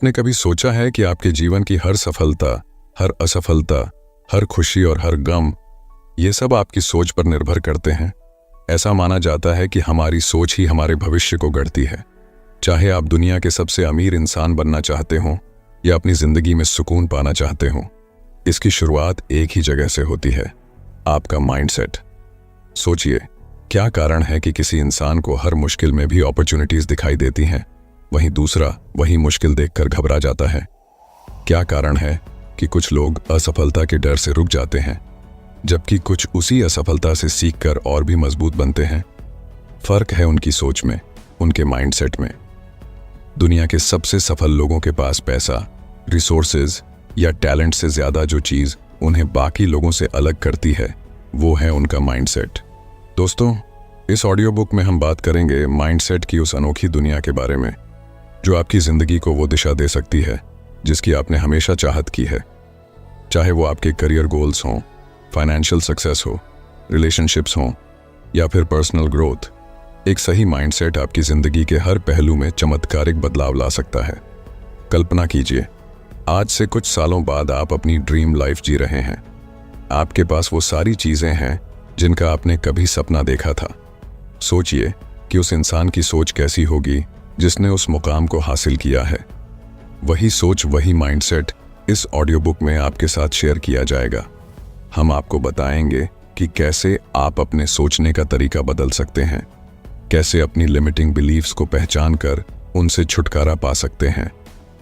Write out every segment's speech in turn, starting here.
आपने कभी सोचा है कि आपके जीवन की हर सफलता, हर असफलता, हर खुशी और हर गम, ये सब आपकी सोच पर निर्भर करते हैं। ऐसा माना जाता है कि हमारी सोच ही हमारे भविष्य को गढ़ती है। चाहे आप दुनिया के सबसे अमीर इंसान बनना चाहते हो या अपनी जिंदगी में सुकून पाना चाहते हो, इसकी शुरुआत एक ही जगह से होती है, आपका माइंडसेट। सोचिए, क्या कारण है कि किसी इंसान को हर मुश्किल में भी अपॉर्चुनिटीज दिखाई देती हैं, वहीं दूसरा वही मुश्किल देखकर घबरा जाता है? क्या कारण है कि कुछ लोग असफलता के डर से रुक जाते हैं, जबकि कुछ उसी असफलता से सीखकर और भी मजबूत बनते हैं? फर्क है उनकी सोच में, उनके माइंडसेट में। दुनिया के सबसे सफल लोगों के पास पैसा, रिसोर्सेज या टैलेंट से ज्यादा जो चीज उन्हें बाकी लोगों से अलग करती है, वो है उनका माइंडसेट। दोस्तों, इस ऑडियो बुक में हम बात करेंगे माइंडसेट की उस अनोखी दुनिया के बारे में जो आपकी जिंदगी को वो दिशा दे सकती है जिसकी आपने हमेशा चाहत की है। चाहे वो आपके करियर गोल्स हों, फाइनेंशियल सक्सेस हो, रिलेशनशिप्स हों या फिर पर्सनल ग्रोथ, एक सही माइंडसेट आपकी जिंदगी के हर पहलू में चमत्कारिक बदलाव ला सकता है। कल्पना कीजिए, आज से कुछ सालों बाद आप अपनी ड्रीम लाइफ जी रहे हैं। आपके पास वो सारी चीजें हैं जिनका आपने कभी सपना देखा था। सोचिए कि उस इंसान की सोच कैसी होगी जिसने उस मुकाम को हासिल किया है। वही सोच, वही माइंडसेट इस ऑडियो बुक में आपके साथ शेयर किया जाएगा। हम आपको बताएंगे कि कैसे आप अपने सोचने का तरीका बदल सकते हैं, कैसे अपनी लिमिटिंग बिलीव्स को पहचान कर उनसे छुटकारा पा सकते हैं,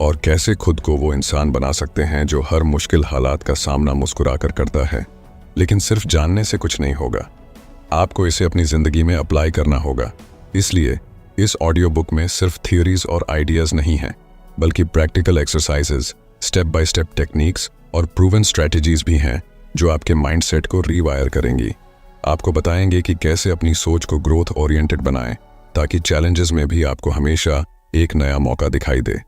और कैसे खुद को वो इंसान बना सकते हैं जो हर मुश्किल हालात का सामना मुस्कुराकर करता है। लेकिन सिर्फ जानने से कुछ नहीं होगा, आपको इसे अपनी जिंदगी में अप्लाई करना होगा। इसलिए इस ऑडियो बुक में सिर्फ थियोरीज और आइडियाज नहीं हैं, बल्कि practical exercises, step by step techniques और प्रूवन स्ट्रैटेजीज भी हैं जो आपके माइंडसेट को रीवायर करेंगी। आपको बताएंगे कि कैसे अपनी सोच को ग्रोथ ओरिएंटेड बनाएं ताकि चैलेंजेस में भी आपको हमेशा एक नया मौका दिखाई दे।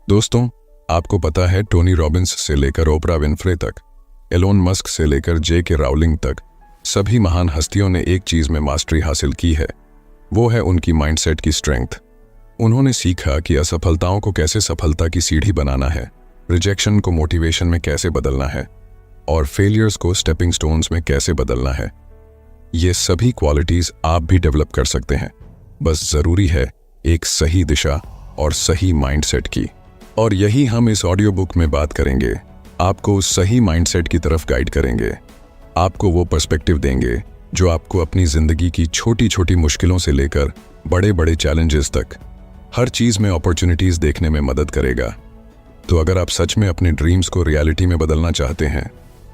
दोस्तों, आपको पता है, टोनी रॉबिन्स से लेकर ओपरा विनफ्रे तक, एलोन मस्क से लेकर जे.के. राउलिंग तक, सभी महान हस्तियों ने एक चीज में मास्टरी हासिल की है, वो है उनकी माइंडसेट की स्ट्रेंथ। उन्होंने सीखा कि असफलताओं को कैसे सफलता की सीढ़ी बनाना है, रिजेक्शन को मोटिवेशन में कैसे बदलना है और फेलियर्स को स्टेपिंग स्टोन्स में कैसे बदलना है। ये सभी क्वालिटीज आप भी डेवलप कर सकते हैं, बस जरूरी है एक सही दिशा और सही माइंडसेट की। और यही हम इस ऑडियो बुक में बात करेंगे। आपको उस सही माइंडसेट की तरफ गाइड करेंगे, आपको वो पर्सपेक्टिव देंगे जो आपको अपनी जिंदगी की छोटी छोटी मुश्किलों से लेकर बड़े बड़े चैलेंजेस तक हर चीज में अपॉर्चुनिटीज देखने में मदद करेगा। तो अगर आप सच में अपने ड्रीम्स को रियलिटी में बदलना चाहते हैं,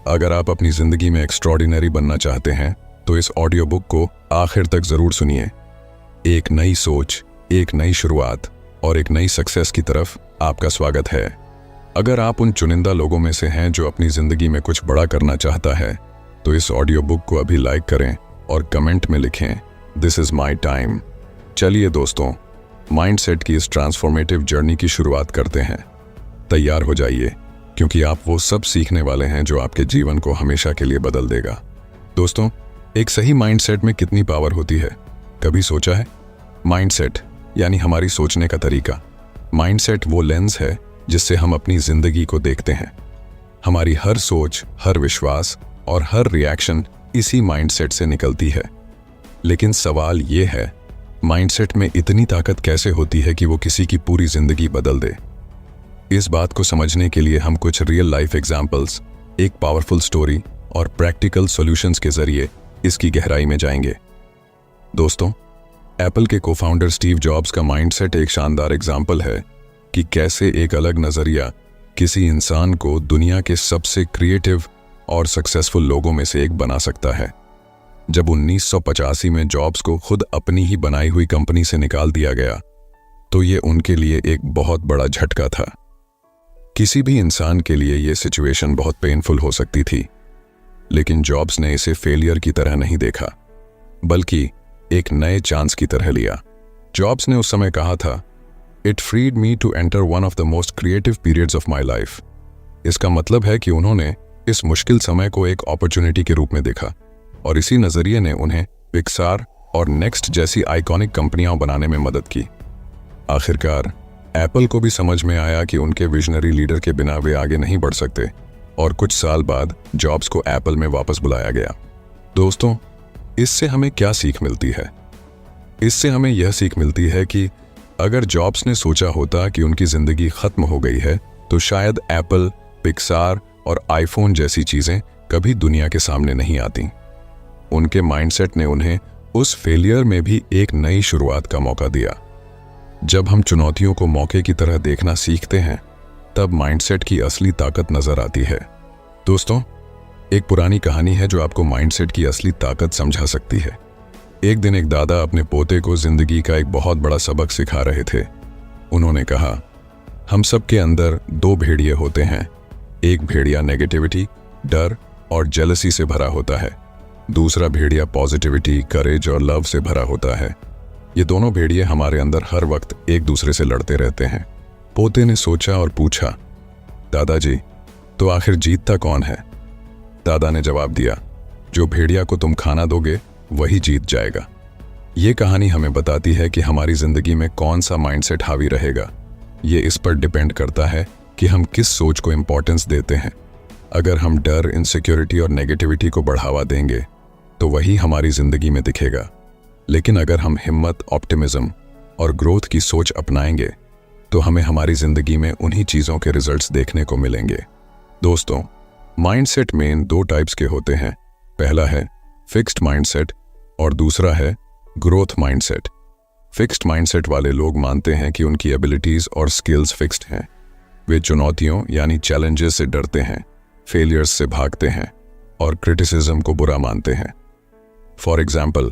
अगर आप अपनी जिंदगी में एक्स्ट्रॉर्डिनरी बनना चाहते हैं, तो इस ऑडियो बुक को आखिर तक जरूर सुनिए। एक नई सोच, एक नई शुरुआत और एक नई सक्सेस की तरफ आपका स्वागत है। अगर आप उन चुनिंदा लोगों में से हैं जो अपनी जिंदगी में कुछ बड़ा करना चाहता है, तो इस ऑडियो बुक को अभी लाइक करें और कमेंट में लिखें, दिस इज माई टाइम। चलिए दोस्तों, माइंडसेट की इस ट्रांसफॉर्मेटिव जर्नी की शुरुआत करते हैं। तैयार हो जाइए, क्योंकि आप वो सब सीखने वाले हैं जो आपके जीवन को हमेशा के लिए बदल देगा। दोस्तों, एक सही माइंडसेट में कितनी पावर होती है, कभी सोचा है? माइंडसेट यानी हमारी सोचने का तरीका। माइंडसेट वो लेंस है जिससे हम अपनी जिंदगी को देखते हैं। हमारी हर सोच, हर विश्वास और हर रिएक्शन इसी माइंडसेट से निकलती है। लेकिन सवाल ये है, माइंडसेट में इतनी ताकत कैसे होती है कि वो किसी की पूरी जिंदगी बदल दे? इस बात को समझने के लिए हम कुछ रियल लाइफ एग्जाम्पल्स, एक पावरफुल स्टोरी और प्रैक्टिकल सॉल्यूशंस के जरिए इसकी गहराई में जाएंगे। दोस्तों, एप्पल के को-फाउंडर स्टीव जॉब्स का माइंडसेट एक शानदार एग्जाम्पल है कि कैसे एक अलग नजरिया किसी इंसान को दुनिया के सबसे क्रिएटिव और सक्सेसफुल लोगों में से एक बना सकता है। जब 1985 में जॉब्स को खुद अपनी ही बनाई हुई कंपनी से निकाल दिया गया, तो ये उनके लिए एक बहुत बड़ा झटका था। किसी भी इंसान के लिए ये सिचुएशन बहुत पेनफुल हो सकती थी, लेकिन जॉब्स ने इसे फेलियर की तरह नहीं देखा, बल्कि एक नए चांस की तरह लिया। जॉब्स ने उस समय कहा था, it freed me to enter one of the most creative periods of my life. इसका मतलब है कि उन्होंने इस मुश्किल समय को एक अपॉर्चुनिटी के रूप में देखा, और इसी नजरिए ने उन्हें पिक्सार और नेक्स्ट जैसी आइकॉनिक कंपनियां बनाने में मदद की। आखिरकार एप्पल को भी समझ में आया कि उनके विजनरी लीडर के बिना वे आगे नहीं बढ़ सकते और कुछ साल बाद जॉब्स को एप्पल में वापस बुलाया गया। दोस्तों, इससे हमें क्या सीख मिलती है? इससे हमें यह सीख मिलती है कि अगर जॉब्स ने सोचा होता कि उनकी जिंदगी खत्म हो गई है तो शायद एप्पल, पिक्सार और आईफोन जैसी चीजें कभी दुनिया के सामने नहीं आती। उनके माइंडसेट ने उन्हें उस फेलियर में भी एक नई शुरुआत का मौका दिया। जब हम चुनौतियों को मौके की तरह देखना सीखते हैं तब माइंडसेट की असली ताकत नजर आती है। दोस्तों, एक पुरानी कहानी है जो आपको माइंडसेट की असली ताकत समझा सकती है। एक दिन एक दादा अपने पोते को जिंदगी का एक बहुत बड़ा सबक सिखा रहे थे। उन्होंने कहा, हम सब के अंदर दो भेड़िए होते हैं। एक भेड़िया नेगेटिविटी, डर और जेलसी से भरा होता है। दूसरा भेड़िया पॉजिटिविटी, करेज और लव से भरा होता है। ये दोनों भेड़िए हमारे अंदर हर वक्त एक दूसरे से लड़ते रहते हैं। पोते ने सोचा और पूछा, दादाजी, तो आखिर जीतता कौन है? दादा ने जवाब दिया, जो भेड़िया को तुम खाना दोगे वही जीत जाएगा। ये कहानी हमें बताती है कि हमारी जिंदगी में कौन सा माइंडसेट हावी रहेगा। ये इस पर डिपेंड करता है कि हम किस सोच को इंपॉर्टेंस देते हैं। अगर हम डर, इनसिक्योरिटी और नेगेटिविटी को बढ़ावा देंगे तो वही हमारी जिंदगी में दिखेगा। लेकिन अगर हम हिम्मत, ऑप्टिमिज्म और ग्रोथ की सोच अपनाएंगे तो हमें हमारी जिंदगी में उन्हीं चीज़ों के रिजल्ट्स देखने को मिलेंगे। दोस्तों, माइंडसेट मेन दो टाइप्स के होते हैं। पहला है फिक्स्ड माइंडसेट और दूसरा है ग्रोथ माइंडसेट। फिक्स्ड माइंडसेट वाले लोग मानते हैं कि उनकी एबिलिटीज और स्किल्स फिक्स्ड हैं। वे चुनौतियों यानी चैलेंजेस से डरते हैं, फेलियर्स से भागते हैं और क्रिटिसिज्म को बुरा मानते हैं। फॉर एग्जाम्पल,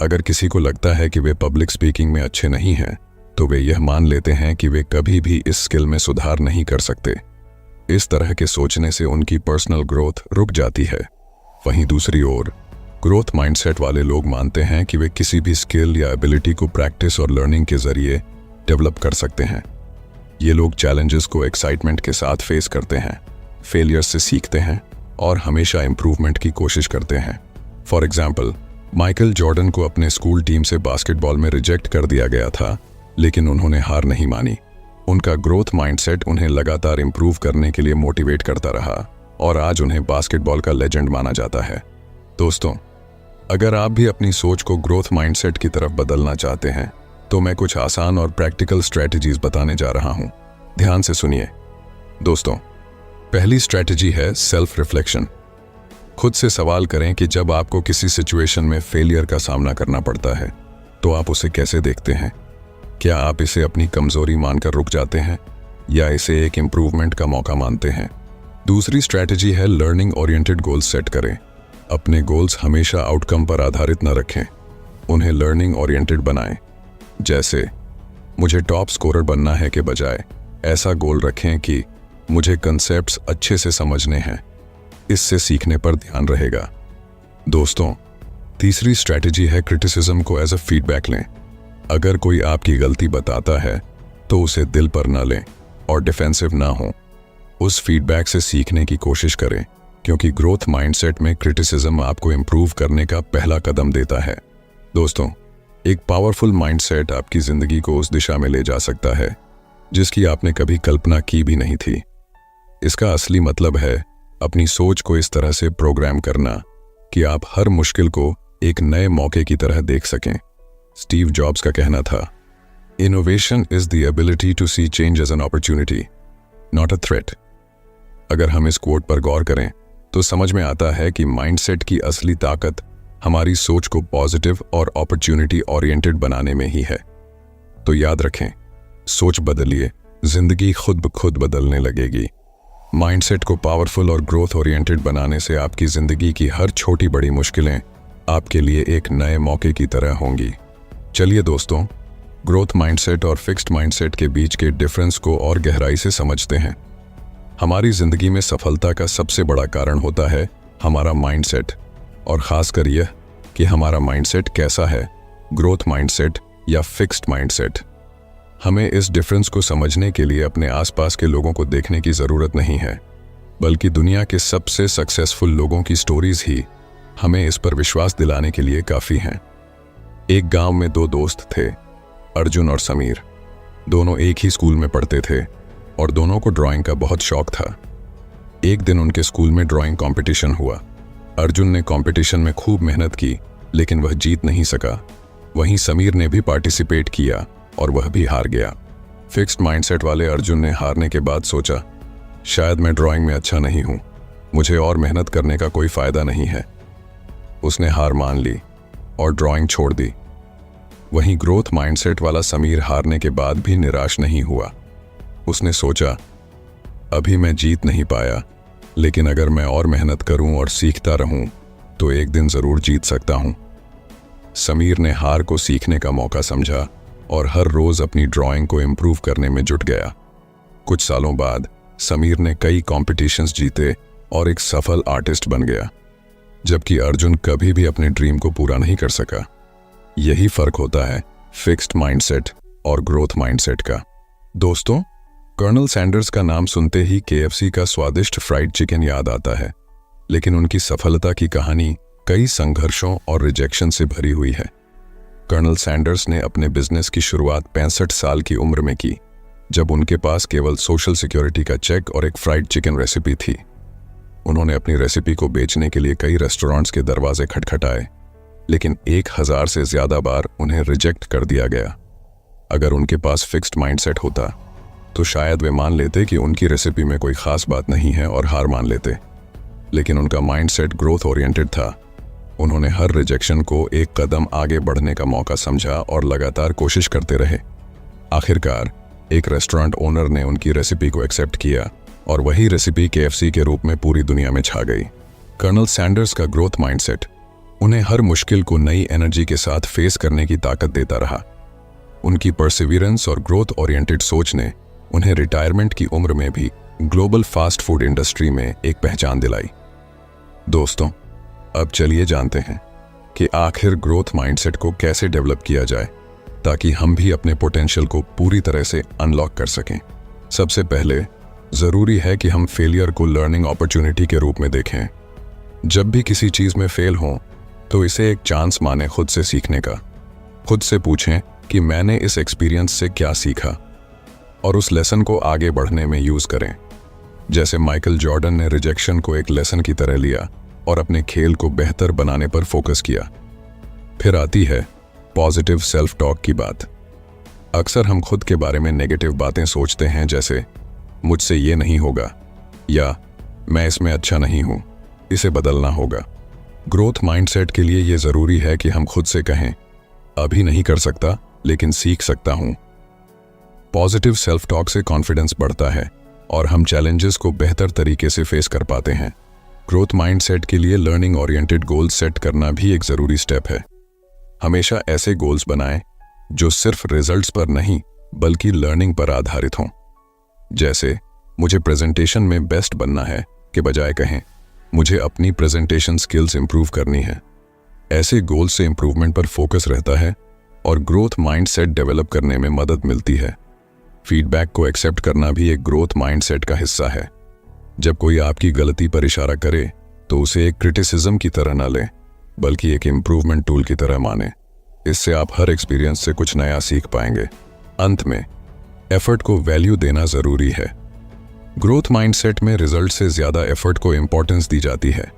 अगर किसी को लगता है कि वे पब्लिक स्पीकिंग में अच्छे नहीं हैं तो वे यह मान लेते हैं कि वे कभी भी इस स्किल में सुधार नहीं कर सकते। इस तरह के सोचने से उनकी पर्सनल ग्रोथ रुक जाती है। वहीं दूसरी ओर ग्रोथ माइंडसेट वाले लोग मानते हैं कि वे किसी भी स्किल या एबिलिटी को प्रैक्टिस और लर्निंग के जरिए डेवलप कर सकते हैं। ये लोग चैलेंजेस को एक्साइटमेंट के साथ फेस करते हैं, फेलियर्स से सीखते हैं और हमेशा इंप्रूवमेंट की कोशिश करते हैं। फॉर एग्जाम्पल, माइकल जॉर्डन को अपने स्कूल टीम से बास्केटबॉल में रिजेक्ट कर दिया गया था, लेकिन उन्होंने हार नहीं मानी। उनका ग्रोथ माइंडसेट उन्हें लगातार इंप्रूव करने के लिए मोटिवेट करता रहा और आज उन्हें बास्केटबॉल का लेजेंड माना जाता है। दोस्तों, अगर आप भी अपनी सोच को ग्रोथ माइंडसेट की तरफ बदलना चाहते हैं तो मैं कुछ आसान और प्रैक्टिकल स्ट्रेटजीज बताने जा रहा हूं। ध्यान से सुनिए। दोस्तों, पहली स्ट्रेटजी है सेल्फ रिफ्लेक्शन। खुद से सवाल करें कि जब आपको किसी सिचुएशन में फेलियर का सामना करना पड़ता है तो आप उसे कैसे देखते हैं। क्या आप इसे अपनी कमजोरी मानकर रुक जाते हैं या इसे एक इम्प्रूवमेंट का मौका मानते हैं? दूसरी स्ट्रैटेजी है लर्निंग ओरिएंटेड गोल्स सेट करें। अपने गोल्स हमेशा आउटकम पर आधारित न रखें, उन्हें लर्निंग ओरिएंटेड बनाएं। जैसे मुझे टॉप स्कोरर बनना है के बजाय ऐसा गोल रखें कि मुझे कंसेप्ट्स अच्छे से समझने हैं। इससे सीखने पर ध्यान रहेगा। दोस्तों, तीसरी स्ट्रैटेजी है क्रिटिसिज्म को एज अ फीडबैक लें। अगर कोई आपकी गलती बताता है तो उसे दिल पर न लें और डिफेंसिव ना हो। उस फीडबैक से सीखने की कोशिश करें, क्योंकि ग्रोथ माइंडसेट में क्रिटिसिज्म आपको इंप्रूव करने का पहला कदम देता है। दोस्तों, एक पावरफुल माइंडसेट आपकी जिंदगी को उस दिशा में ले जा सकता है जिसकी आपने कभी कल्पना की भी नहीं थी। इसका असली मतलब है अपनी सोच को इस तरह से प्रोग्राम करना कि आप हर मुश्किल को एक नए मौके की तरह देख सकें। स्टीव जॉब्स का कहना था, innovation is the ability to see change as an opportunity, not a threat. अगर हम इस कोट पर गौर करें तो समझ में आता है कि माइंडसेट की असली ताकत हमारी सोच को पॉजिटिव और अपॉर्चुनिटी ओरिएंटेड बनाने में ही है। तो याद रखें, सोच बदलिए, जिंदगी खुद ब खुद बदलने लगेगी। माइंडसेट को पावरफुल और ग्रोथ ओरिएंटेड बनाने से आपकी जिंदगी की हर छोटी बड़ी मुश्किलें आपके लिए एक नए मौके की तरह होंगी। चलिए दोस्तों, ग्रोथ माइंडसेट और फिक्स्ड माइंडसेट के बीच के डिफरेंस को और गहराई से समझते हैं। हमारी जिंदगी में सफलता का सबसे बड़ा कारण होता है हमारा माइंडसेट, और खासकर यह कि हमारा माइंडसेट कैसा है, ग्रोथ माइंडसेट या फिक्स्ड माइंडसेट। हमें इस डिफरेंस को समझने के लिए अपने आसपास के लोगों को देखने की जरूरत नहीं है, बल्कि दुनिया के सबसे सक्सेसफुल लोगों की स्टोरीज ही हमें इस पर विश्वास दिलाने के लिए काफी हैं। एक गांव में दो दोस्त थे, अर्जुन और समीर। दोनों एक ही स्कूल में पढ़ते थे और दोनों को ड्राइंग का बहुत शौक था। एक दिन उनके स्कूल में ड्राइंग कंपटीशन हुआ। अर्जुन ने कंपटीशन में खूब मेहनत की, लेकिन वह जीत नहीं सका। वहीं समीर ने भी पार्टिसिपेट किया और वह भी हार गया। फिक्स्ड माइंडसेट वाले अर्जुन ने हारने के बाद सोचा, शायद मैं ड्राइंग में अच्छा नहीं हूं, मुझे और मेहनत करने का कोई फायदा नहीं है। उसने हार मान ली और ड्राइंग छोड़ दी। वहीं ग्रोथ माइंडसेट वाला समीर हारने के बाद भी निराश नहीं हुआ। उसने सोचा, अभी मैं जीत नहीं पाया, लेकिन अगर मैं और मेहनत करूं और सीखता रहूं तो एक दिन जरूर जीत सकता हूं। समीर ने हार को सीखने का मौका समझा और हर रोज अपनी ड्राइंग को इम्प्रूव करने में जुट गया। कुछ सालों बाद समीर ने कई कॉम्पिटिशन्स जीते और एक सफल आर्टिस्ट बन गया, जबकि अर्जुन कभी भी अपने ड्रीम को पूरा नहीं कर सका। यही फर्क होता है फिक्स्ड माइंडसेट और ग्रोथ माइंडसेट का। दोस्तों, कर्नल सैंडर्स का नाम सुनते ही KFC का स्वादिष्ट फ्राइड चिकन याद आता है, लेकिन उनकी सफलता की कहानी कई संघर्षों और रिजेक्शन से भरी हुई है। कर्नल सैंडर्स ने अपने बिजनेस की शुरुआत 65 साल की उम्र में की, जब उनके पास केवल सोशल सिक्योरिटी का चेक और एक फ्राइड चिकन रेसिपी थी। उन्होंने अपनी रेसिपी को बेचने के लिए कई रेस्टोरेंट्स के दरवाजे खटखटाए, लेकिन 1000 से ज्यादा बार उन्हें रिजेक्ट कर दिया गया। अगर उनके पास फिक्स्ड माइंडसेट होता तो शायद वे मान लेते कि उनकी रेसिपी में कोई खास बात नहीं है और हार मान लेते, लेकिन उनका माइंडसेट ग्रोथ ओरिएंटेड था। उन्होंने हर रिजेक्शन को एक कदम आगे बढ़ने का मौका समझा और लगातार कोशिश करते रहे। आखिरकार एक रेस्टोरेंट ओनर ने उनकी रेसिपी को एक्सेप्ट किया और वही रेसिपी KFC के रूप में पूरी दुनिया में छा गई। कर्नल सैंडर्स का ग्रोथ माइंडसेट उन्हें हर मुश्किल को नई एनर्जी के साथ फेस करने की ताकत देता रहा। उनकी परसिवियरेंस और ग्रोथ ओरिएंटेड सोच ने उन्हें रिटायरमेंट की उम्र में भी ग्लोबल फास्ट फूड इंडस्ट्री में एक पहचान दिलाई। दोस्तों, अब चलिए जानते हैं कि आखिर ग्रोथ माइंडसेट को कैसे डेवलप किया जाए ताकि हम भी अपने पोटेंशियल को पूरी तरह से अनलॉक कर सकें। सबसे पहले जरूरी है कि हम फेलियर को लर्निंग अपॉर्चुनिटी के रूप में देखें। जब भी किसी चीज में फेल हो तो इसे एक चांस माने खुद से सीखने का। खुद से पूछें कि मैंने इस एक्सपीरियंस से क्या सीखा और उस लेसन को आगे बढ़ने में यूज करें। जैसे माइकल जॉर्डन ने रिजेक्शन को एक लेसन की तरह लिया और अपने खेल को बेहतर बनाने पर फोकस किया। फिर आती है पॉजिटिव सेल्फ टॉक की बात। अक्सर हम खुद के बारे में नेगेटिव बातें सोचते हैं, जैसे मुझसे ये नहीं होगा या मैं इसमें अच्छा नहीं हूं, इसे बदलना होगा। ग्रोथ माइंडसेट के लिए यह जरूरी है कि हम खुद से कहें, अभी नहीं कर सकता लेकिन सीख सकता हूं। पॉजिटिव सेल्फ टॉक से कॉन्फिडेंस बढ़ता है और हम चैलेंजेस को बेहतर तरीके से फेस कर पाते हैं। ग्रोथ माइंडसेट के लिए लर्निंग ओरिएंटेड गोल्स सेट करना भी एक जरूरी स्टेप है। हमेशा ऐसे गोल्स बनाएं जो सिर्फ रिजल्ट्स पर नहीं बल्कि लर्निंग पर आधारित हों। जैसे मुझे प्रेजेंटेशन में बेस्ट बनना है के बजाय कहें मुझे अपनी प्रेजेंटेशन स्किल्स इंप्रूव करनी है। ऐसे गोल्स से इंप्रूवमेंट पर फोकस रहता है और ग्रोथ माइंडसेट डेवलप करने में मदद मिलती है। फीडबैक को एक्सेप्ट करना भी एक ग्रोथ माइंडसेट का हिस्सा है। जब कोई आपकी गलती पर इशारा करे तो उसे एक क्रिटिसिज्म की तरह न लें बल्कि एक इम्प्रूवमेंट टूल की तरह माने। इससे आप हर एक्सपीरियंस से कुछ नया सीख पाएंगे। अंत में एफर्ट को वैल्यू देना जरूरी है। ग्रोथ माइंडसेट में रिजल्ट से ज्यादा एफर्ट को इंपॉर्टेंस दी जाती है।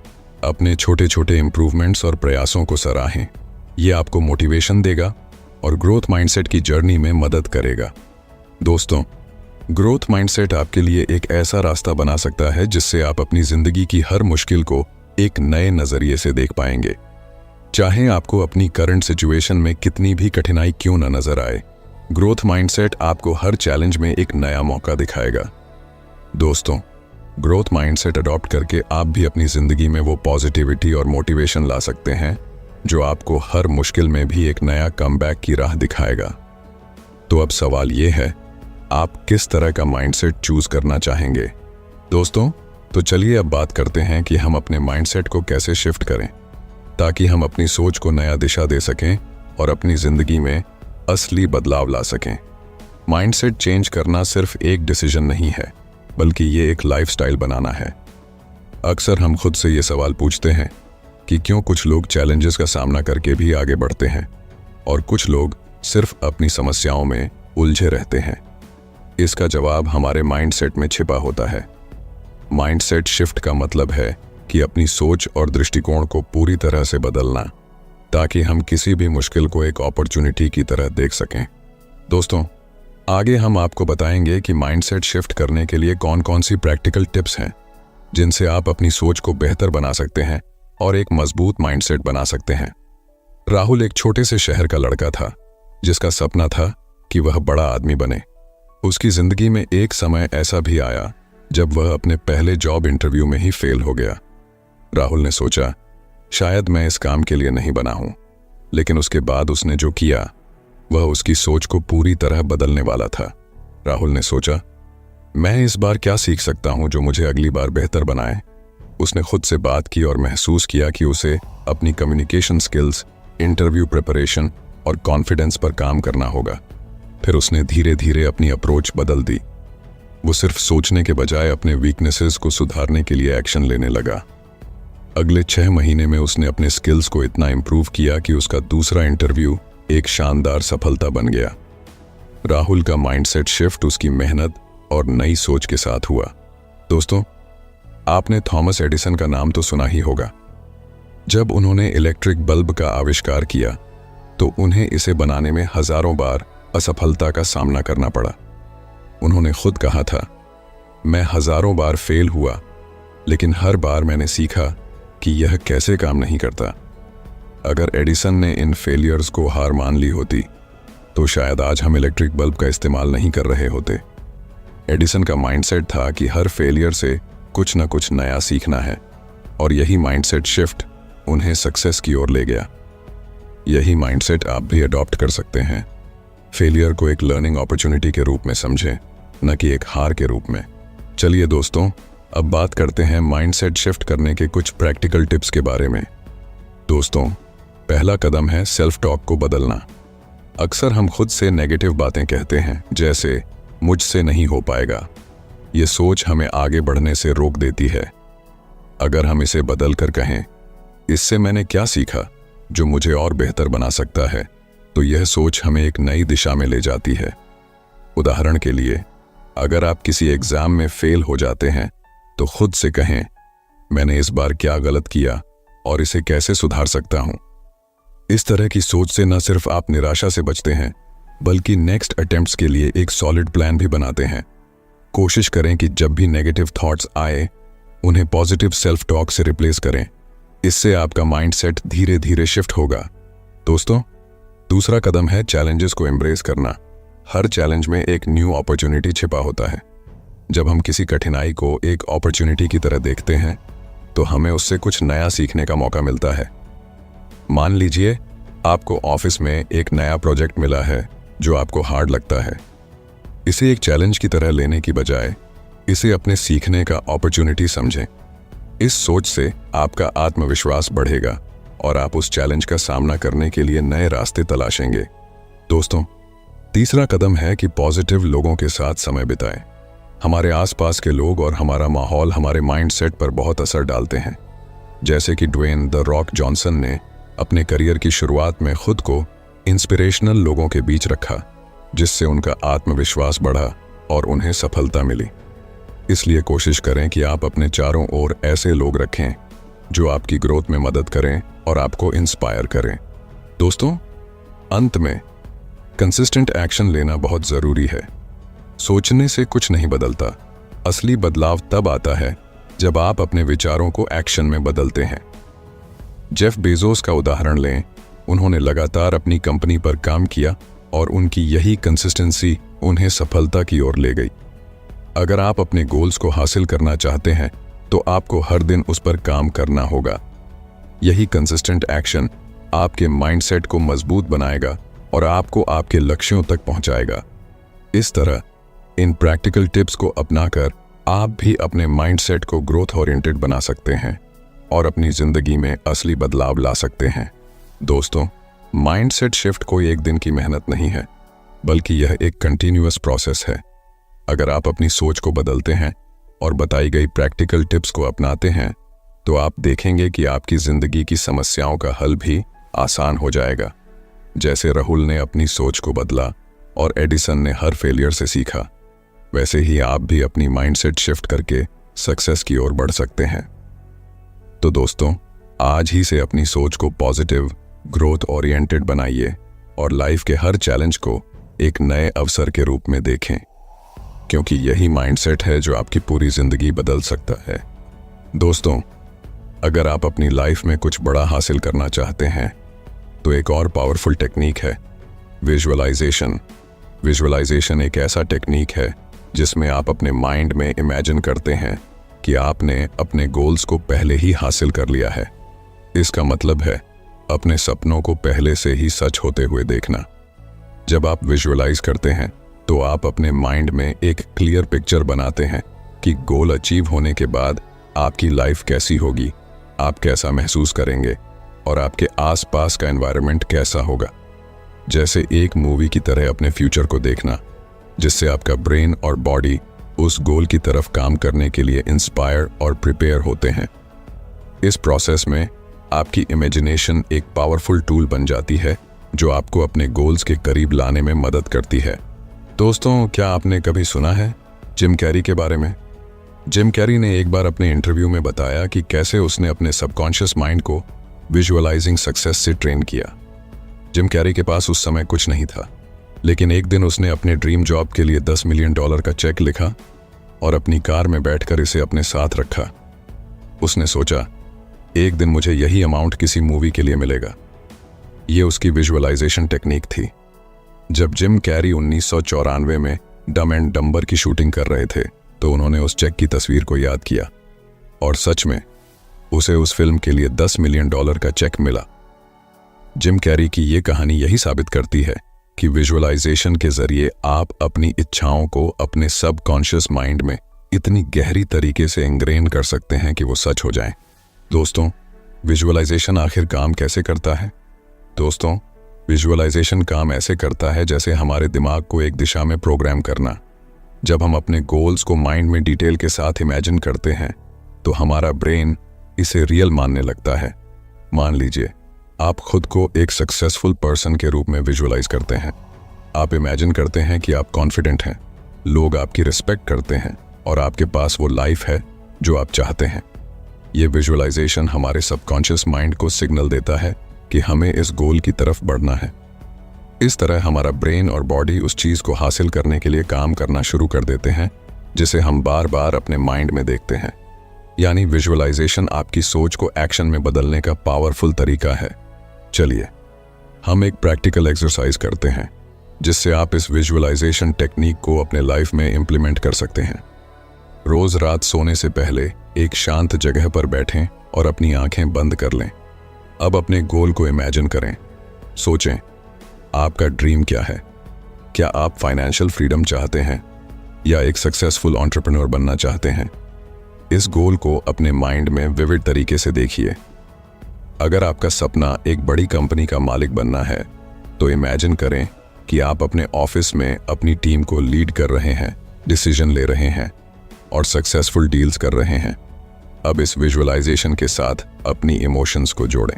अपने छोटे छोटे इंप्रूवमेंट्स और प्रयासों को सराहें। ये आपको मोटिवेशन देगा और ग्रोथ माइंडसेट की जर्नी में मदद करेगा। दोस्तों, ग्रोथ माइंडसेट आपके लिए एक ऐसा रास्ता बना सकता है जिससे आप अपनी जिंदगी की हर मुश्किल को एक नए नजरिए से देख पाएंगे। चाहे आपको अपनी करंट सिचुएशन में कितनी भी कठिनाई क्यों न नजर आए, ग्रोथ माइंडसेट आपको हर चैलेंज में एक नया मौका दिखाएगा। दोस्तों, ग्रोथ माइंडसेट अडॉप्ट करके आप भी अपनी जिंदगी में वो पॉजिटिविटी और मोटिवेशन ला सकते हैं जो आपको हर मुश्किल में भी एक नया कमबैक की राह दिखाएगा। तो अब सवाल ये है, आप किस तरह का माइंडसेट चूज करना चाहेंगे? दोस्तों, तो चलिए अब बात करते हैं कि हम अपने माइंडसेट को कैसे शिफ्ट करें ताकि हम अपनी सोच को नया दिशा दे सकें और अपनी जिंदगी में असली बदलाव ला सकें। माइंडसेट चेंज करना सिर्फ एक डिसीजन नहीं है, बल्कि ये एक लाइफस्टाइल बनाना है। अक्सर हम खुद से ये सवाल पूछते हैं कि क्यों कुछ लोग चैलेंजेस का सामना करके भी आगे बढ़ते हैं और कुछ लोग सिर्फ अपनी समस्याओं में उलझे रहते हैं? इसका जवाब हमारे माइंडसेट में छिपा होता है। माइंडसेट शिफ्ट का मतलब है कि अपनी सोच और दृष्टिकोण को पूरी तरह से बदलना, ताकि हम किसी भी मुश्किल को एक अपॉर्चुनिटी की तरह देख सकें। दोस्तों, आगे हम आपको बताएंगे कि माइंडसेट शिफ्ट करने के लिए कौन कौन सी प्रैक्टिकल टिप्स हैं जिनसे आप अपनी सोच को बेहतर बना सकते हैं और एक मजबूत माइंडसेट बना सकते हैं। राहुल एक छोटे से शहर का लड़का था जिसका सपना था कि वह बड़ा आदमी बने। उसकी जिंदगी में एक समय ऐसा भी आया जब वह अपने पहले जॉब इंटरव्यू में ही फेल हो गया। राहुल ने सोचा, शायद मैं इस काम के लिए नहीं बना हूं, लेकिन उसके बाद उसने जो किया वह उसकी सोच को पूरी तरह बदलने वाला था। राहुल ने सोचा, मैं इस बार क्या सीख सकता हूं जो मुझे अगली बार बेहतर बनाए। उसने खुद से बात की और महसूस किया कि उसे अपनी कम्युनिकेशन स्किल्स, इंटरव्यू प्रिपरेशन और कॉन्फिडेंस पर काम करना होगा। फिर उसने धीरे धीरे अपनी अप्रोच बदल दी। वो सिर्फ सोचने के बजाय अपने वीकनेसेस को सुधारने के लिए एक्शन लेने लगा। अगले 6 महीने में उसने अपने स्किल्स को इतना इंप्रूव किया कि उसका दूसरा इंटरव्यू एक शानदार सफलता बन गया। राहुल का माइंडसेट शिफ्ट उसकी मेहनत और नई सोच के साथ हुआ। दोस्तों, आपने थॉमस एडिसन का नाम तो सुना ही होगा। जब उन्होंने इलेक्ट्रिक बल्ब का आविष्कार किया तो उन्हें इसे बनाने में हजारों बार असफलता का सामना करना पड़ा। उन्होंने खुद कहा था, मैं हजारों बार फेल हुआ, लेकिन हर बार मैंने सीखा कि यह कैसे काम नहीं करता। अगर एडिसन ने इन फेलियर्स को हार मान ली होती तो शायद आज हम इलेक्ट्रिक बल्ब का इस्तेमाल नहीं कर रहे होते। एडिसन का माइंडसेट था कि हर फेलियर से कुछ न कुछ नया सीखना है, और यही माइंडसेट शिफ्ट उन्हें सक्सेस की ओर ले गया। यही माइंडसेट आप भी अडॉप्ट कर सकते हैं। फेलियर को एक लर्निंग अपॉर्चुनिटी के रूप में समझें, न कि एक हार के रूप में। चलिए दोस्तों, अब बात करते हैं माइंडसेट शिफ्ट करने के कुछ प्रैक्टिकल टिप्स के बारे में। दोस्तों, पहला कदम है सेल्फ टॉक को बदलना। अक्सर हम खुद से नेगेटिव बातें कहते हैं, जैसे मुझसे नहीं हो पाएगा। ये सोच हमें आगे बढ़ने से रोक देती है। अगर हम इसे बदल कर कहें, इससे मैंने क्या सीखा जो मुझे और बेहतर बना सकता है, तो यह सोच हमें एक नई दिशा में ले जाती है। उदाहरण के लिए, अगर आप किसी एग्जाम में फेल हो जाते हैं तो खुद से कहें, मैंने इस बार क्या गलत किया और इसे कैसे सुधार सकता हूं। इस तरह की सोच से न सिर्फ आप निराशा से बचते हैं, बल्कि नेक्स्ट अटेम्प्ट्स के लिए एक सॉलिड प्लान भी बनाते हैं। कोशिश करें कि जब भी नेगेटिव थॉट्स आए, उन्हें पॉजिटिव सेल्फ टॉक से रिप्लेस करें। इससे आपका माइंडसेट धीरे धीरे शिफ्ट होगा। दोस्तों, दूसरा कदम है चैलेंजेस को एम्ब्रेस करना। हर चैलेंज में एक न्यू अपॉर्चुनिटी छिपा होता है। जब हम किसी कठिनाई को एक अपॉर्चुनिटी की तरह देखते हैं तो हमें उससे कुछ नया सीखने का मौका मिलता है। मान लीजिए आपको ऑफिस में एक नया प्रोजेक्ट मिला है जो आपको हार्ड लगता है। इसे एक चैलेंज की तरह लेने की बजाय इसे अपने सीखने का अपॉर्चुनिटी समझें। इस सोच से आपका आत्मविश्वास बढ़ेगा और आप उस चैलेंज का सामना करने के लिए नए रास्ते तलाशेंगे। दोस्तों, तीसरा कदम है कि पॉजिटिव लोगों के साथ समय बिताएं। हमारे आसपास के लोग और हमारा माहौल हमारे माइंडसेट पर बहुत असर डालते हैं। जैसे कि ड्वेन द रॉक जॉनसन ने अपने करियर की शुरुआत में खुद को इंस्पिरेशनल लोगों के बीच रखा, जिससे उनका आत्मविश्वास बढ़ा और उन्हें सफलता मिली। इसलिए कोशिश करें कि आप अपने चारों ओर ऐसे लोग रखें जो आपकी ग्रोथ में मदद करें और आपको इंस्पायर करें। दोस्तों, अंत में कंसिस्टेंट एक्शन लेना बहुत ज़रूरी है। सोचने से कुछ नहीं बदलता। असली बदलाव तब आता है जब आप अपने विचारों को एक्शन में बदलते हैं। जेफ बेजोस का उदाहरण लें। उन्होंने लगातार अपनी कंपनी पर काम किया और उनकी यही कंसिस्टेंसी उन्हें सफलता की ओर ले गई। अगर आप अपने गोल्स को हासिल करना चाहते हैं तो आपको हर दिन उस पर काम करना होगा। यही कंसिस्टेंट एक्शन आपके माइंडसेट को मजबूत बनाएगा और आपको आपके लक्ष्यों तक पहुंचाएगा। इस तरह इन प्रैक्टिकल टिप्स को अपनाकर आप भी अपने माइंडसेट को ग्रोथ ओरिएंटेड बना सकते हैं और अपनी जिंदगी में असली बदलाव ला सकते हैं। दोस्तों, माइंडसेट शिफ्ट कोई एक दिन की मेहनत नहीं है, बल्कि यह एक कंटिन्यूअस प्रोसेस है। अगर आप अपनी सोच को बदलते हैं और बताई गई प्रैक्टिकल टिप्स को अपनाते हैं तो आप देखेंगे कि आपकी जिंदगी की समस्याओं का हल भी आसान हो जाएगा। जैसे राहुल ने अपनी सोच को बदला और एडिसन ने हर फेलियर से सीखा, वैसे ही आप भी अपनी माइंडसेट शिफ्ट करके सक्सेस की ओर बढ़ सकते हैं। तो दोस्तों, आज ही से अपनी सोच को पॉजिटिव, ग्रोथ ओरिएंटेड बनाइए और लाइफ के हर चैलेंज को एक नए अवसर के रूप में देखें, क्योंकि यही माइंडसेट है जो आपकी पूरी जिंदगी बदल सकता है। दोस्तों, अगर आप अपनी लाइफ में कुछ बड़ा हासिल करना चाहते हैं तो एक और पावरफुल टेक्निक है विजुअलाइजेशन। विजुअलाइजेशन एक ऐसा टेक्निक है जिसमें आप अपने माइंड में इमेजिन करते हैं कि आपने अपने गोल्स को पहले ही हासिल कर लिया है। इसका मतलब है अपने सपनों को पहले से ही सच होते हुए देखना। जब आप विजुअलाइज करते हैं तो आप अपने माइंड में एक क्लियर पिक्चर बनाते हैं कि गोल अचीव होने के बाद आपकी लाइफ कैसी होगी, आप कैसा महसूस करेंगे और आपके आसपास का एनवायरनमेंट कैसा होगा। जैसे एक मूवी की तरह अपने फ्यूचर को देखना, जिससे आपका ब्रेन और बॉडी उस गोल की तरफ काम करने के लिए इंस्पायर और प्रिपेयर होते हैं। इस प्रोसेस में आपकी इमेजिनेशन एक पावरफुल टूल बन जाती है जो आपको अपने गोल्स के करीब लाने में मदद करती है। दोस्तों, क्या आपने कभी सुना है जिम कैरी के बारे में? जिम कैरी ने एक बार अपने इंटरव्यू में बताया कि कैसे उसने अपने सबकॉन्शियस माइंड को विजुअलाइजिंग सक्सेस से ट्रेन किया। जिम कैरी के पास उस समय कुछ नहीं था, लेकिन एक दिन उसने अपने ड्रीम जॉब के लिए $10 मिलियन का चेक लिखा और अपनी कार में बैठकर इसे अपने साथ रखा। उसने सोचा, एक दिन मुझे यही अमाउंट किसी मूवी के लिए मिलेगा। ये उसकी विजुअलाइजेशन टेक्निक थी। जब जिम कैरी 1994 में डम एंड डम्बर की शूटिंग कर रहे थे तो उन्होंने उस चेक की तस्वीर को याद किया और सच में उसे उस फिल्म के लिए $10 मिलियन का चेक मिला। जिम कैरी की ये कहानी यही साबित करती है कि विजुअलाइजेशन के जरिए आप अपनी इच्छाओं को अपने सबकॉन्शियस माइंड में इतनी गहरी तरीके से इंग्रेन कर सकते हैं कि वो सच हो जाएं। दोस्तों, विजुअलाइजेशन आखिर काम कैसे करता है? दोस्तों, विजुअलाइजेशन काम ऐसे करता है जैसे हमारे दिमाग को एक दिशा में प्रोग्राम करना। जब हम अपने गोल्स को माइंड में डिटेल के साथ इमेजिन करते हैं तो हमारा ब्रेन इसे रियल मानने लगता है। मान लीजिए आप खुद को एक सक्सेसफुल पर्सन के रूप में विजुअलाइज करते हैं। आप इमेजिन करते हैं कि आप कॉन्फिडेंट हैं, लोग आपकी रिस्पेक्ट करते हैं और आपके पास वो लाइफ है जो आप चाहते हैं। ये विजुअलाइजेशन हमारे सबकॉन्शियस माइंड को सिग्नल देता है कि हमें इस गोल की तरफ बढ़ना है। इस तरह हमारा ब्रेन और बॉडी उस चीज़ को हासिल करने के लिए काम करना शुरू कर देते हैं जिसे हम बार बार अपने माइंड में देखते हैं। यानी विजुअलाइजेशन आपकी सोच को एक्शन में बदलने का पावरफुल तरीका है। चलिए हम एक प्रैक्टिकल एक्सरसाइज करते हैं जिससे आप इस विजुअलाइजेशन टेक्निक को अपने लाइफ में इंप्लीमेंट कर सकते हैं। रोज रात सोने से पहले एक शांत जगह पर बैठें और अपनी आंखें बंद कर लें। अब अपने गोल को इमेजिन करें। सोचें, आपका ड्रीम क्या है? क्या आप फाइनेंशियल फ्रीडम चाहते हैं या एक सक्सेसफुल एंटरप्रेन्योर बनना चाहते हैं? इस गोल को अपने माइंड में विविड तरीके से देखिए। अगर आपका सपना एक बड़ी कंपनी का मालिक बनना है तो इमेजिन करें कि आप अपने ऑफिस में अपनी टीम को लीड कर रहे हैं, डिसीजन ले रहे हैं और सक्सेसफुल डील्स कर रहे हैं। अब इस विजुअलाइजेशन के साथ अपनी इमोशंस को जोड़ें।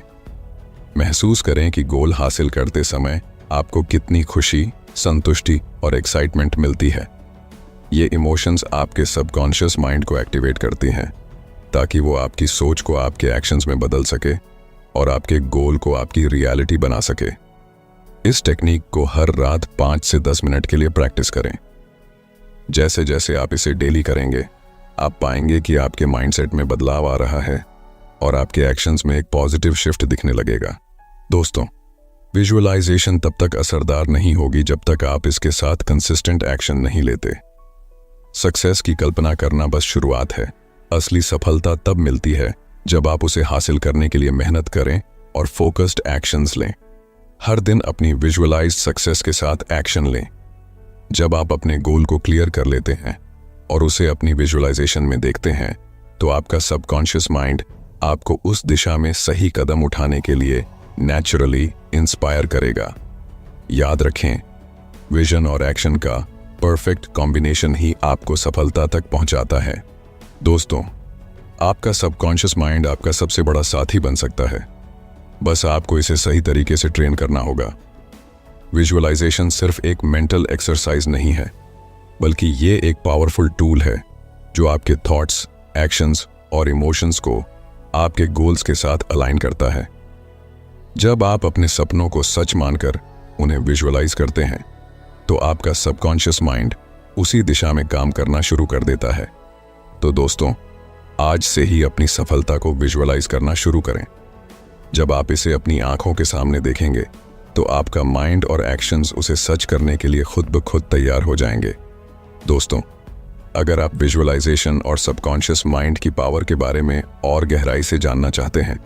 महसूस करें कि गोल हासिल करते समय आपको कितनी खुशी, संतुष्टि और एक्साइटमेंट मिलती है। ये इमोशंस आपके सबकॉन्शियस माइंड को एक्टिवेट करती हैं ताकि वो आपकी सोच को आपके एक्शंस में बदल सके और आपके गोल को आपकी रियलिटी बना सके। इस टेक्निक को हर रात 5 से 10 मिनट के लिए प्रैक्टिस करें। जैसे जैसे आप इसे डेली करेंगे, आप पाएंगे कि आपके माइंडसेट में बदलाव आ रहा है और आपके एक्शंस में एक पॉजिटिव शिफ्ट दिखने लगेगा। दोस्तों, विजुअलाइजेशन तब तक असरदार नहीं होगी जब तक आप इसके साथ कंसिस्टेंट एक्शन नहीं लेते। सक्सेस की कल्पना करना बस शुरुआत है। असली सफलता तब मिलती है जब आप उसे हासिल करने के लिए मेहनत करें और फोकस्ड एक्शंस लें। हर दिन अपनी विजुअलाइज्ड सक्सेस के साथ एक्शन लें। जब आप अपने गोल को क्लियर कर लेते हैं और उसे अपनी विजुअलाइजेशन में देखते हैं तो आपका सबकॉन्शियस माइंड आपको उस दिशा में सही कदम उठाने के लिए नेचुरली इंस्पायर करेगा। याद रखें, विजन और एक्शन का परफेक्ट कॉम्बिनेशन ही आपको सफलता तक पहुंचाता है। दोस्तों, आपका सबकॉन्शियस माइंड आपका सबसे बड़ा साथी बन सकता है। बस आपको इसे सही तरीके से ट्रेन करना होगा। विजुअलाइजेशन सिर्फ एक मेंटल एक्सरसाइज नहीं है, बल्कि ये एक पावरफुल टूल है जो आपके थॉट्स, एक्शंस और इमोशंस को आपके गोल्स के साथ अलाइन करता है। जब आप अपने सपनों को सच मानकर उन्हें विजुअलाइज करते हैं, तो आपका सबकॉन्शियस माइंड उसी दिशा में काम करना शुरू कर देता है। तो दोस्तों, आज से ही अपनी सफलता को विजुअलाइज करना शुरू करें। जब आप इसे अपनी आंखों के सामने देखेंगे, तो आपका माइंड और एक्शंस उसे सच करने के लिए खुद ब खुद तैयार हो जाएंगे। दोस्तों, अगर आप विजुअलाइजेशन और सबकॉन्शियस माइंड की पावर के बारे में और गहराई से जानना चाहते हैं,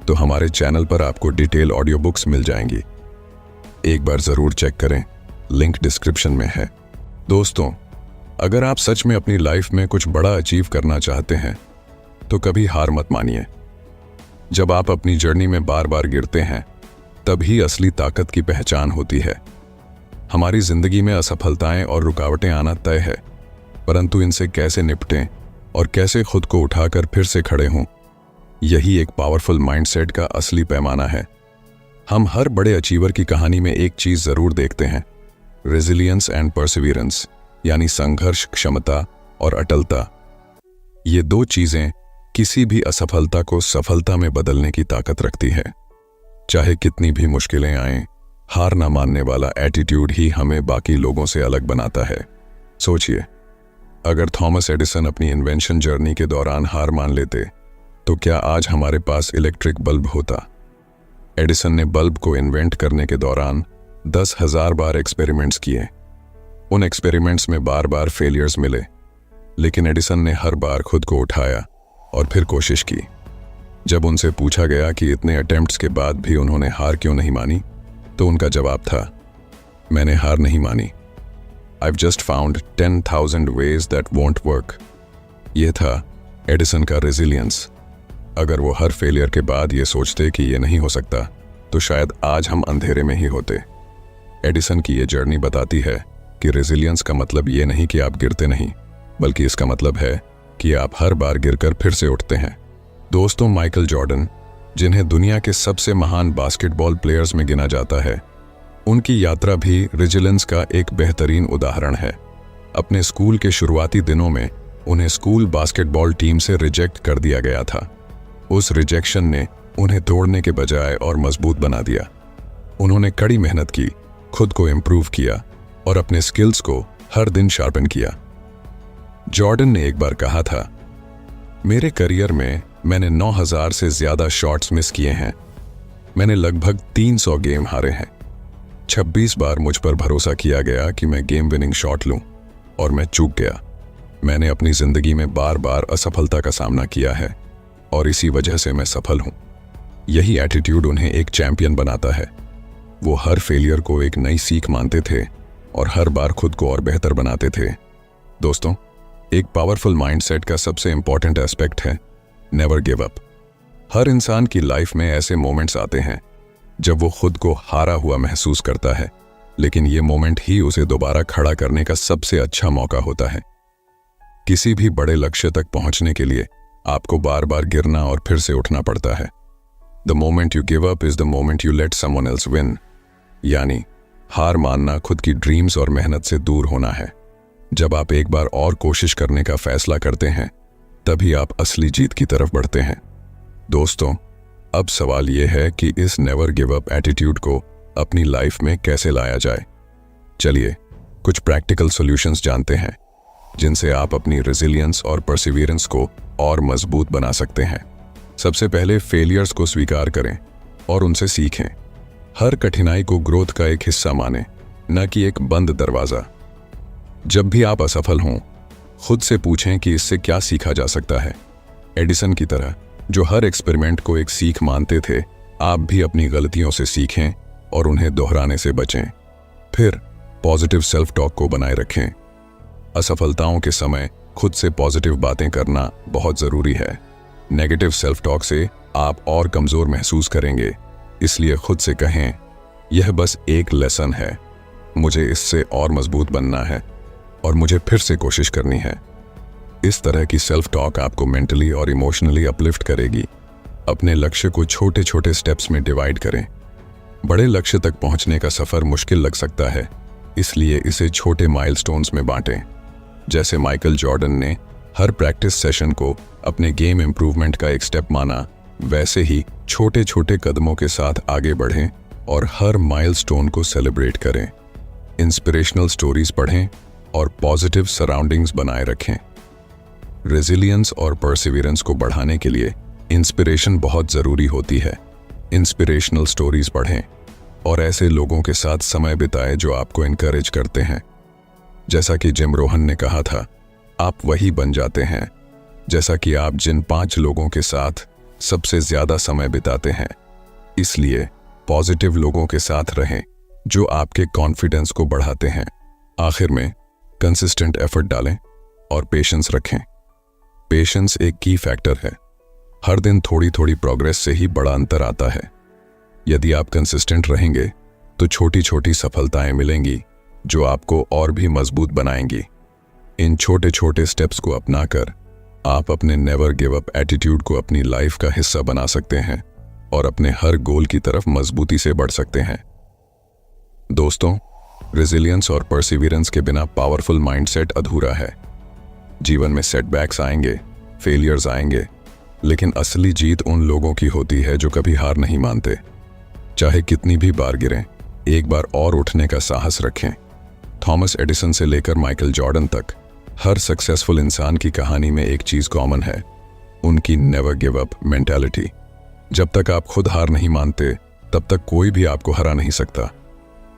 तो हमारे चैनल पर आपको डिटेल ऑडियो बुक्स मिल जाएंगी। एक बार जरूर चेक करें, लिंक डिस्क्रिप्शन में है। दोस्तों, अगर आप सच में अपनी लाइफ में कुछ बड़ा अचीव करना चाहते हैं, तो कभी हार मत मानिए। जब आप अपनी जर्नी में बार बार गिरते हैं, तभी असली ताकत की पहचान होती है। हमारी जिंदगी में असफलताएं और रुकावटें आना तय है, परंतु इनसे कैसे निपटें और कैसे खुद को उठाकर फिर से खड़े हों, यही एक पावरफुल माइंडसेट का असली पैमाना है। हम हर बड़े अचीवर की कहानी में एक चीज जरूर देखते हैं, रेजिलियंस एंड परसिवियरेंस, यानी संघर्ष, क्षमता और अटलता। ये दो चीजें किसी भी असफलता को सफलता में बदलने की ताकत रखती है। चाहे कितनी भी मुश्किलें आएं, हार ना मानने वाला एटीट्यूड ही हमें बाकी लोगों से अलग बनाता है। सोचिए, अगर थॉमस एडिसन अपनी इन्वेंशन जर्नी के दौरान हार मान लेते, तो क्या आज हमारे पास इलेक्ट्रिक बल्ब होता? एडिसन ने बल्ब को इन्वेंट करने के दौरान 10,000 बार एक्सपेरिमेंट्स किए। उन एक्सपेरिमेंट्स में बार बार फेलियर्स मिले, लेकिन एडिसन ने हर बार खुद को उठाया और फिर कोशिश की। जब उनसे पूछा गया कि इतने अटेम्प्ट्स के बाद भी उन्होंने हार क्यों नहीं मानी, तो उनका जवाब था, मैंने हार नहीं मानी, I've just found 10,000 ways that won't work। ये था एडिसन का रेजिलियंस। अगर वो हर फेलियर के बाद ये सोचते कि ये नहीं हो सकता, तो शायद आज हम अंधेरे में ही होते। एडिसन की ये जर्नी बताती है कि रेजिलियंस का मतलब ये नहीं कि आप गिरते नहीं, बल्कि इसका मतलब है कि आप हर बार गिरकर फिर से उठते हैं। दोस्तों, माइकल जॉर्डन, जिन्हें दुनिया के सबसे महान बास्केटबॉल प्लेयर्स में गिना जाता है, उनकी यात्रा भी रेजिलियंस का एक बेहतरीन उदाहरण है। अपने स्कूल के शुरुआती दिनों में उन्हें स्कूल बास्केटबॉल टीम से रिजेक्ट कर दिया गया था। उस रिजेक्शन ने उन्हें तोड़ने के बजाय और मजबूत बना दिया। उन्होंने कड़ी मेहनत की, खुद को इम्प्रूव किया और अपने स्किल्स को हर दिन शार्पन किया। जॉर्डन ने एक बार कहा था, मेरे करियर में मैंने 9,000 से ज्यादा शॉट्स मिस किए हैं। मैंने लगभग 300 गेम हारे हैं। 26 बार मुझ पर भरोसा किया गया कि मैं गेम विनिंग शॉट लूं, और मैं चूक गया। मैंने अपनी जिंदगी में बार बार असफलता का सामना किया है, और इसी वजह से मैं सफल हूं। यही एटीट्यूड उन्हें एक चैंपियन बनाता है। वो हर फेलियर को एक नई सीख मानते थे और हर बार खुद को और बेहतर बनाते थे। दोस्तों, एक पावरफुल माइंडसेट का सबसे इंपॉर्टेंट एस्पेक्ट है नेवर गिव अप। हर इंसान की लाइफ में ऐसे मोमेंट्स आते हैं जब वो खुद को हारा हुआ महसूस करता है, लेकिन ये मोमेंट ही उसे दोबारा खड़ा करने का सबसे अच्छा मौका होता है। किसी भी बड़े लक्ष्य तक पहुंचने के लिए आपको बार बार गिरना और फिर से उठना पड़ता है। The moment you give up is the moment you let someone else win. यानी हार मानना खुद की ड्रीम्स और मेहनत से दूर होना है। जब आप एक बार और कोशिश करने का फैसला करते हैं, तभी आप असली जीत की तरफ बढ़ते हैं। दोस्तों, अब सवाल यह है कि इस नेवर गिव अप एटीट्यूड को अपनी लाइफ में कैसे लाया जाए। चलिए कुछ प्रैक्टिकल सॉल्यूशंस जानते हैं, जिनसे आप अपनी रेजिलियंस और परसिवियरेंस को और मजबूत बना सकते हैं। सबसे पहले फेलियर्स को स्वीकार करें और उनसे सीखें। हर कठिनाई को ग्रोथ का एक हिस्सा मानें, न कि एक बंद दरवाजा। जब भी आप असफल हों, खुद से पूछें कि इससे क्या सीखा जा सकता है। एडिसन की तरह, जो हर एक्सपेरिमेंट को एक सीख मानते थे, आप भी अपनी गलतियों से सीखें और उन्हें दोहराने से बचें। फिर पॉजिटिव सेल्फ टॉक को बनाए रखें। असफलताओं के समय खुद से पॉजिटिव बातें करना बहुत जरूरी है। नेगेटिव सेल्फ टॉक से आप और कमजोर महसूस करेंगे। इसलिए खुद से कहें, यह बस एक लेसन है, मुझे इससे और मजबूत बनना है और मुझे फिर से कोशिश करनी है। इस तरह की सेल्फ टॉक आपको मेंटली और इमोशनली अपलिफ्ट करेगी। अपने लक्ष्य को छोटे छोटे स्टेप्स में डिवाइड करें। बड़े लक्ष्य तक पहुंचने का सफर मुश्किल लग सकता है, इसलिए इसे छोटे माइलस्टोन्स में बांटें। जैसे माइकल जॉर्डन ने हर प्रैक्टिस सेशन को अपने गेम इंप्रूवमेंट का एक स्टेप माना, वैसे ही छोटे छोटे कदमों के साथ आगे बढ़ें और हर माइलस्टोन को सेलिब्रेट करें। इंस्पिरेशनल स्टोरीज पढ़ें और पॉजिटिव सराउंडिंग्स बनाए रखें। रेजिलियंस और परसिवियरेंस को बढ़ाने के लिए इंस्पिरेशन बहुत ज़रूरी होती है। इंस्पिरेशनल स्टोरीज पढ़ें और ऐसे लोगों के साथ समय बिताएं जो आपको इनकरेज करते हैं। जैसा कि जिम रोहन ने कहा था, आप वही बन जाते हैं जैसा कि आप जिन 5 लोगों के साथ सबसे ज़्यादा समय बिताते हैं। इसलिए पॉजिटिव लोगों के साथ रहें जो आपके कॉन्फिडेंस को बढ़ाते हैं। आखिर में कंसिस्टेंट एफर्ट डालें और पेशेंस रखें। पेशेंस एक की फैक्टर है। हर दिन थोड़ी थोड़ी प्रोग्रेस से ही बड़ा अंतर आता है। यदि आप कंसिस्टेंट रहेंगे तो छोटी छोटी सफलताएं मिलेंगी जो आपको और भी मजबूत बनाएंगी। इन छोटे छोटे स्टेप्स को अपनाकर आप अपने नेवर गिव अप एटीट्यूड को अपनी लाइफ का हिस्सा बना सकते हैं और अपने हर गोल की तरफ मजबूती से बढ़ सकते हैं। दोस्तों, रेजिलियंस और परसिवियरेंस के बिना पावरफुल माइंडसेट अधूरा है। जीवन में सेटबैक्स आएंगे, फेलियर्स आएंगे, लेकिन असली जीत उन लोगों की होती है जो कभी हार नहीं मानते। चाहे कितनी भी बार गिरें, एक बार और उठने का साहस रखें। थॉमस एडिसन से लेकर माइकल जॉर्डन तक हर सक्सेसफुल इंसान की कहानी में एक चीज कॉमन है, उनकी नेवर गिव अप मेंटालिटी। जब तक आप खुद हार नहीं मानते, तब तक कोई भी आपको हरा नहीं सकता।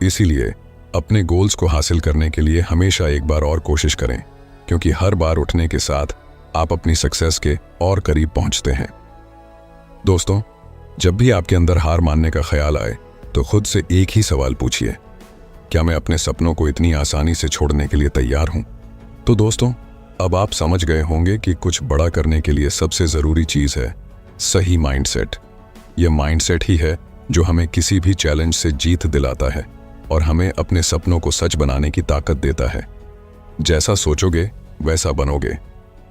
इसीलिए अपने गोल्स को हासिल करने के लिए हमेशा एक बार और कोशिश करें, क्योंकि हर बार उठने के साथ आप अपनी सक्सेस के और करीब पहुंचते हैं। दोस्तों, जब भी आपके अंदर हार मानने का ख्याल आए तो खुद से एक ही सवाल पूछिए, क्या मैं अपने सपनों को इतनी आसानी से छोड़ने के लिए तैयार हूं? तो दोस्तों, अब आप समझ गए होंगे कि कुछ बड़ा करने के लिए सबसे ज़रूरी चीज़ है सही माइंडसेट। यह माइंडसेट ही है जो हमें किसी भी चैलेंज से जीत दिलाता है और हमें अपने सपनों को सच बनाने की ताकत देता है। जैसा सोचोगे वैसा बनोगे।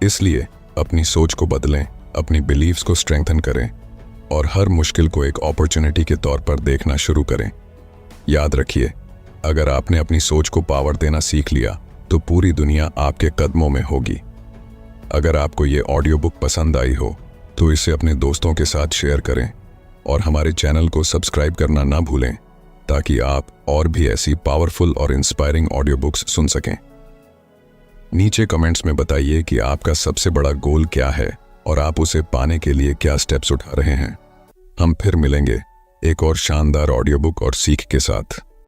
इसलिए अपनी सोच को बदलें, अपनी बिलीव्स को स्ट्रेंथन करें और हर मुश्किल को एक अपॉर्चुनिटी के तौर पर देखना शुरू करें। याद रखिए, अगर आपने अपनी सोच को पावर देना सीख लिया तो पूरी दुनिया आपके कदमों में होगी। अगर आपको ये ऑडियो बुक पसंद आई हो तो इसे अपने दोस्तों के साथ शेयर करें और हमारे चैनल को सब्सक्राइब करना ना भूलें, ताकि आप और भी ऐसी पावरफुल और इंस्पायरिंग ऑडियो बुक्स सुन सकें। नीचे कमेंट्स में बताइए कि आपका सबसे बड़ा गोल क्या है और आप उसे पाने के लिए क्या स्टेप्स उठा रहे हैं। हम फिर मिलेंगे एक और शानदार ऑडियो बुक और सीख के साथ।